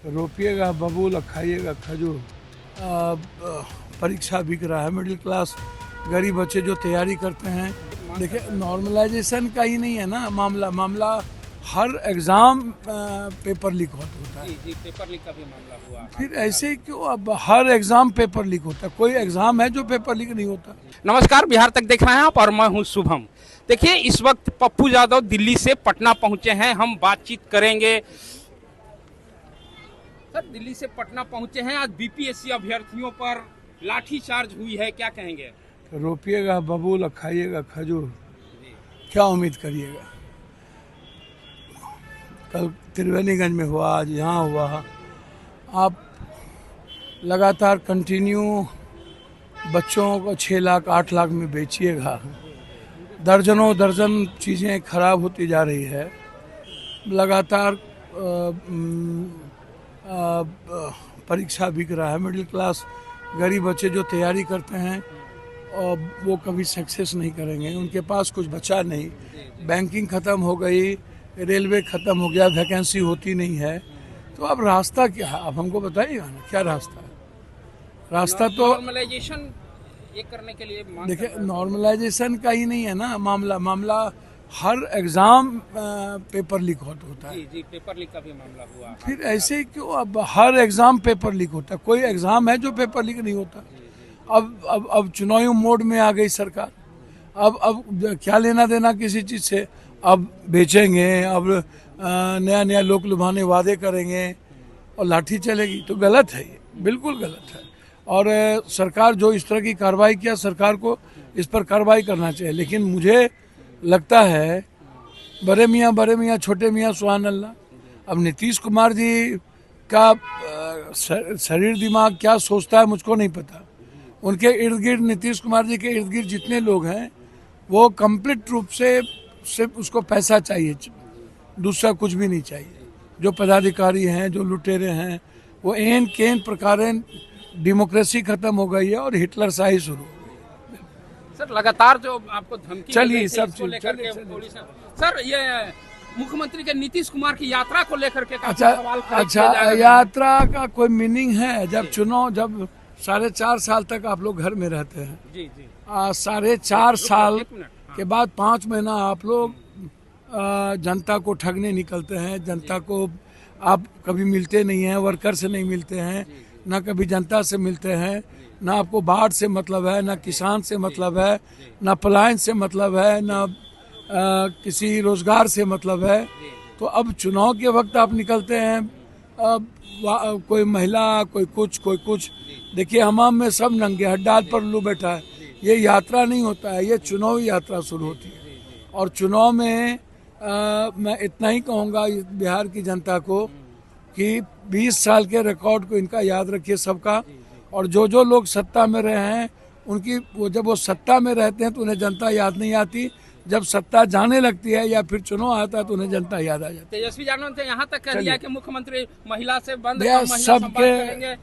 रोपिएगा बबूल और खाइएगा खजूर। परीक्षा बिक रहा है, मिडिल क्लास गरीब बच्चे जो तैयारी करते हैं। देखिए, नॉर्मलाइजेशन का ही नहीं है ना मामला हर एग्ज़ाम पेपर लीक होता है। जी, पेपर लीक का भी मामला हुआ। फिर ऐसे ही क्यों? अब हर एग्ज़ाम पेपर लीक होता है, कोई एग्ज़ाम है जो पेपर लीक नहीं होता। नमस्कार, बिहार तक देख रहे हैं आप और मैं हूं शुभम। देखिए, इस वक्त पप्पू यादव दिल्ली से पटना पहुंचे हैं। हम बातचीत करेंगे। सर, दिल्ली से पटना पहुंचे हैं। आज बीपीएससी अभ्यर्थियों पर लाठीचार्ज हुई है, क्या कहेंगे? रोपिएगा बबूल और खाइएगा खजूर, क्या उम्मीद करिएगा। कल त्रिवेणीगंज में हुआ, आज यहाँ हुआ। आप लगातार कंटिन्यू बच्चों को 6 लाख 8 लाख में बेचिएगा, दर्जनों दर्जन चीज़ें खराब होती जा रही है। लगातार परीक्षा बिक रहा है, मिडिल क्लास गरीब बच्चे जो तैयारी करते हैं और वो कभी सक्सेस नहीं करेंगे, उनके पास कुछ बचा नहीं। बैंकिंग ख़त्म हो गई, रेलवे ख़त्म हो गया, वैकेंसी होती नहीं है। तो अब रास्ता क्या है? आप हमको बताइएगा ना, क्या रास्ता है? रास्ता तो नॉर्मलाइजेशन ये करने के लिए मांग देखिए, कर रहे हैं। नॉर्मलाइजेशन का ही नहीं है ना मामला हर एग्ज़ाम पेपर लीक होता है। जी, पेपर लीक का भी मामला हुआ। फिर ऐसे ही क्यों? अब हर एग्ज़ाम पेपर लीक होता है, कोई एग्ज़ाम है जो पेपर लीक नहीं होता। अब चुनावी मोड में आ गई सरकार। अब क्या लेना देना किसी चीज़ से? अब बेचेंगे, अब नया नया लोक लुभाने वादे करेंगे और लाठी चलेगी। तो गलत है, ये बिल्कुल गलत है। और सरकार जो इस तरह की कार्रवाई किया, सरकार को इस पर कार्रवाई करना चाहिए। लेकिन मुझे लगता है बड़े मियाँ छोटे मियाँ सुभान अल्लाह। अब नीतीश कुमार जी का शरीर दिमाग क्या सोचता है मुझको नहीं पता। उनके इर्द गिर्द, नीतीश कुमार जी के इर्द गिर्द जितने लोग हैं, वो कंप्लीट रूप से सिर्फ उसको पैसा चाहिए, दूसरा कुछ भी नहीं चाहिए। जो पदाधिकारी हैं, जो लुटेरे हैं, वो एन केन प्रकार डेमोक्रेसी खत्म हो गई है और हिटलर शाही शुरू हो गई। सर, लगातार जो आपको धमकी चलिए, मिल रही थी, सब इसको चीज लेकर चलिए, के पुलिस ने- सर, ये मुख्यमंत्री के नीतीश कुमार की यात्रा को लेकर के काफी अच्छा सवाल खड़े किए जा रहे हैं। यात्रा का कोई मीनिंग है? जब 4.5 साल तक आप लोग घर में रहते हैं, जी जी 4.5 साल एक मिनट, हाँ। के बाद 5 महीना आप लोग जनता को ठगने निकलते हैं। जनता को आप कभी मिलते नहीं हैं, वर्कर से नहीं मिलते हैं, ना कभी जनता से मिलते हैं, ना आपको बाढ़ से मतलब है, ना किसान से मतलब है, ना पलायन से मतलब है, ना किसी रोजगार से मतलब है। तो अब चुनाव के वक्त आप निकलते हैं, अब कोई महिला, कोई कुछ। देखिए, हमाम में सब नंगे, हड्डाल पर उल्लू बैठा है। ये यात्रा नहीं होता है, ये चुनावी यात्रा शुरू होती है। और चुनाव में मैं इतना ही कहूँगा बिहार की जनता को कि 20 साल के रिकॉर्ड को इनका याद रखिए सबका। और जो लोग सत्ता में रहे हैं, उनकी जब वो सत्ता में रहते हैं तो उन्हें जनता याद नहीं आती। जब सत्ता जाने लगती है या फिर चुनाव आता है तो उन्हें जनता याद आ जाती है। तेजस्वी यादव ने यहाँ तक कह दिया कि मुख्यमंत्री महिला से बंद भैया, महिला सबके- संपर्क करेंगे,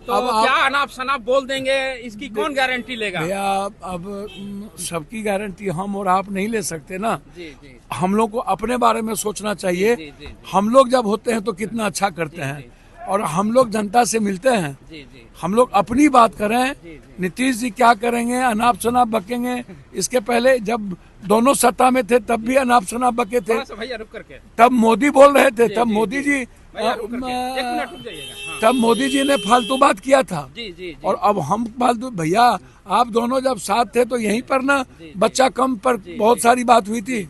तो अब आप- क्या अनाप शनाप बोल देंगे, इसकी कौन गारंटी लेगा? भैया, अब सबकी गारंटी हम और आप नहीं ले सकते ना। जी जी हम लोग को अपने बारे में सोचना चाहिए। जी। हम लोग जब होते हैं तो कितना अच्छा करते हैं, और हम लोग जनता से मिलते हैं। जी हम लोग अपनी बात करें, नीतीश जी क्या करेंगे, अनाप शनाप बकेंगे। इसके पहले जब दोनों सत्ता में थे तब भी अनाप शनाप बके थे, थोड़ा सा भैया रुक करके, तब मोदी बोल रहे थे, तब मोदी जी भैया रुक करके, एक मिनट रुक जाइएगा। हाँ। तब मोदी जी ने फालतू बात किया था। जी और अब हम फालतू, भैया आप दोनों जब साथ थे तो यहीं पर ना बच्चा कम पर बहुत सारी बात हुई थी।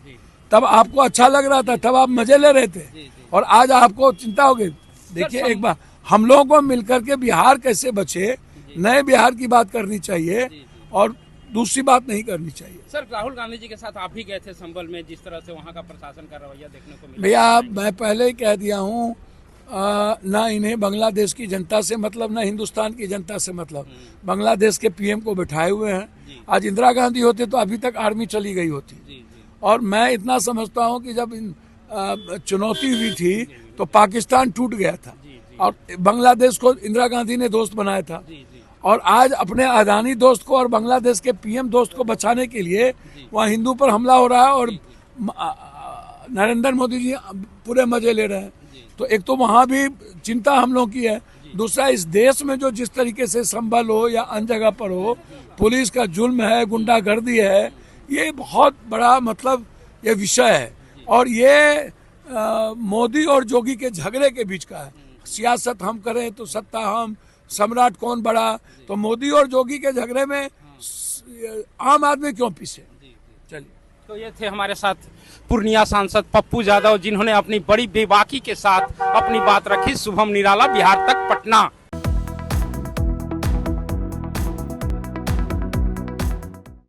तब आपको अच्छा लग रहा था, तब आप मजे ले रहे थे, और आज आपको चिंता हो गई। देखिए, एक बार हम लोगों को मिलकर के बिहार कैसे बचे, नए बिहार की बात करनी चाहिए और दूसरी बात नहीं करनी चाहिए। सर, राहुल गांधी जी के साथ आप भी गए थे संभल में, जिस तरह से वहाँ का प्रशासन का रवैया देखने को मिला। भैया, मैं पहले ही कह दिया हूँ, ना इन्हें बांग्लादेश की जनता से मतलब, ना हिंदुस्तान की जनता से मतलब। बांग्लादेश के पीएम को बिठाए हुए हैं। आज इंदिरा गांधी होते तो अभी तक आर्मी चली गई होती। और मैं इतना समझता हूँ कि जब चुनौती हुई थी तो पाकिस्तान टूट गया था और बांग्लादेश को इंदिरा गांधी ने दोस्त बनाया था। और आज अपने अदानी दोस्त को और बांग्लादेश के पीएम दोस्त को बचाने के लिए वहाँ हिंदू पर हमला हो रहा है और नरेंद्र मोदी जी पूरे मजे ले रहे हैं। तो एक तो वहां भी चिंता हम लोग की है, दूसरा इस देश में जो जिस तरीके से संभल हो या अन्य जगह पर हो, पुलिस का जुल्म है, गुंडागर्दी है, ये बहुत बड़ा मतलब ये विषय है। और ये मोदी और जोगी के झगड़े के बीच का है। सियासत हम करें तो सत्ता हम, सम्राट कौन बड़ा, तो मोदी और जोगी के झगड़े में आम आदमी क्यों पीछे। चलिए, तो ये थे हमारे साथ पूर्णिया सांसद पप्पू यादव, जिन्होंने अपनी बड़ी बेबाकी के साथ अपनी बात रखी। शुभम निराला, बिहार तक, पटना।